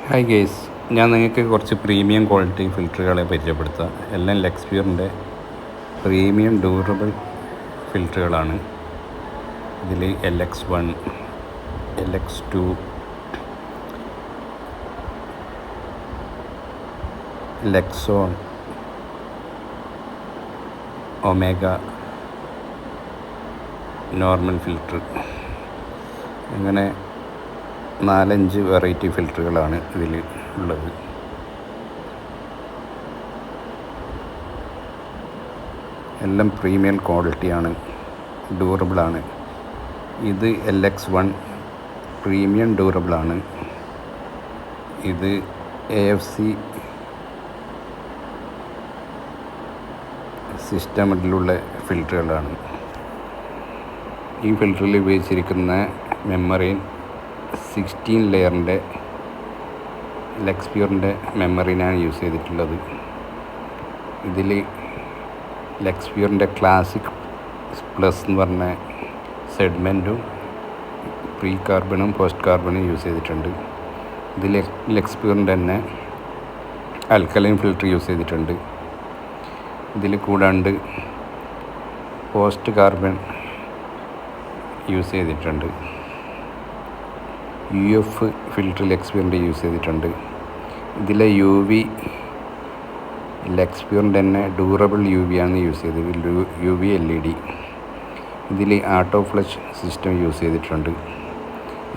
Hi guys, ഞാൻ നിങ്ങൾക്ക് കുറച്ച് പ്രീമിയം ക്വാളിറ്റി ഫിൽറ്ററുകളെ പരിചയപ്പെടുത്താം. എല്ലാം ലെക്സ്പ്യൂറിൻ്റെ പ്രീമിയം ഡ്യൂറബിൾ ഫിൽറ്ററുകളാണ്. ഇതിൽ LX1, LX2, ലെക്സോൺ, omega, normal filter, അങ്ങനെ 4-5 വെറൈറ്റി ഫിൽറ്ററുകളാണ് ഇതിൽ ഉള്ളത്. എല്ലാം പ്രീമിയം ക്വാളിറ്റിയാണ്, ഡ്യൂറബിളാണ്. ഇത് LX1 പ്രീമിയം ഡ്യൂറബിളാണ്. ഇത് AFC സിസ്റ്റമിലുള്ള ഫിൽറ്ററുകളാണ്. ഈ ഫിൽറ്ററിൽ ഉപയോഗിച്ചിരിക്കുന്ന മെമ്മറി 16 ലെയറിൻ്റെ ലെക്സ്പ്യൂറിൻ്റെ മെമ്മറിനാണ് യൂസ് ചെയ്തിട്ടുള്ളത്. ഇതിൽ ലെക്സ്പ്യൂറിൻ്റെ ക്ലാസിക് പ്ലസ് എന്ന് പറഞ്ഞ സെഗ്മെൻറ്റും പ്രീ കാർബണും പോസ്റ്റ് കാർബണും യൂസ് ചെയ്തിട്ടുണ്ട്. ഇതിൽ ലെക്സ്പ്യൂറിൻ്റെ തന്നെ ആൽക്കലൈൻ ഫിൽറ്റർ യൂസ് ചെയ്തിട്ടുണ്ട്. ഇതിൽ കൂടാണ്ട് പോസ്റ്റ് കാർബൺ യൂസ് ചെയ്തിട്ടുണ്ട്. UF ഫിൽറ്റർ ലെക്സ്പ്യൂറിൻ്റെ യൂസ് ചെയ്തിട്ടുണ്ട്. ഇതിലെ UV ലെക്സ്പ്യൂറിൻ്റെ തന്നെ ഡ്യൂറബിൾ UV ആണ് യൂസ് ചെയ്തത്, UV LED. ഇതിൽ ആട്ടോ ഫ്ലഷ് സിസ്റ്റം യൂസ് ചെയ്തിട്ടുണ്ട്.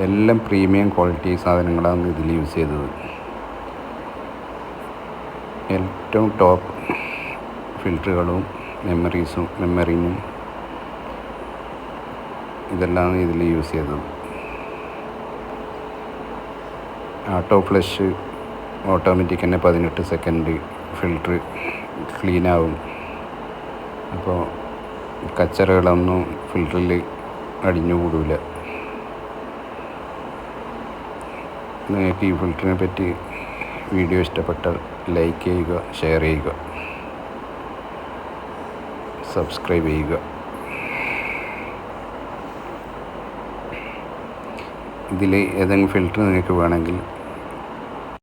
എല്ലാം പ്രീമിയം ക്വാളിറ്റി സാധനങ്ങളാണ് ഇതിൽ യൂസ് ചെയ്തത്. ഏറ്റവും ടോപ്പ് ഫിൽറ്ററുകളും മെമ്മറിനും ഇതെല്ലാം ഇതിൽ യൂസ് ചെയ്തത്. ആട്ടോ ഫ്ലഷ് ഓട്ടോമാറ്റിക് തന്നെ 18 സെക്കൻഡ് ഫിൽറ്റർ ക്ലീനാവും. അപ്പോൾ കച്ചറകളൊന്നും ഫിൽറ്ററിൽ അടിഞ്ഞുകൂടില്ല. നിങ്ങൾക്ക് ഈ ഫിൽറ്ററിനെ പറ്റി വീഡിയോ ഇഷ്ടപ്പെട്ടാൽ ലൈക്ക് ചെയ്യുക, ഷെയർ ചെയ്യുക, സബ്സ്ക്രൈബ് ചെയ്യുക. ഇതിൽ ഏതെങ്കിലും ഫിൽറ്റർ നിങ്ങൾക്ക് വേണമെങ്കിൽ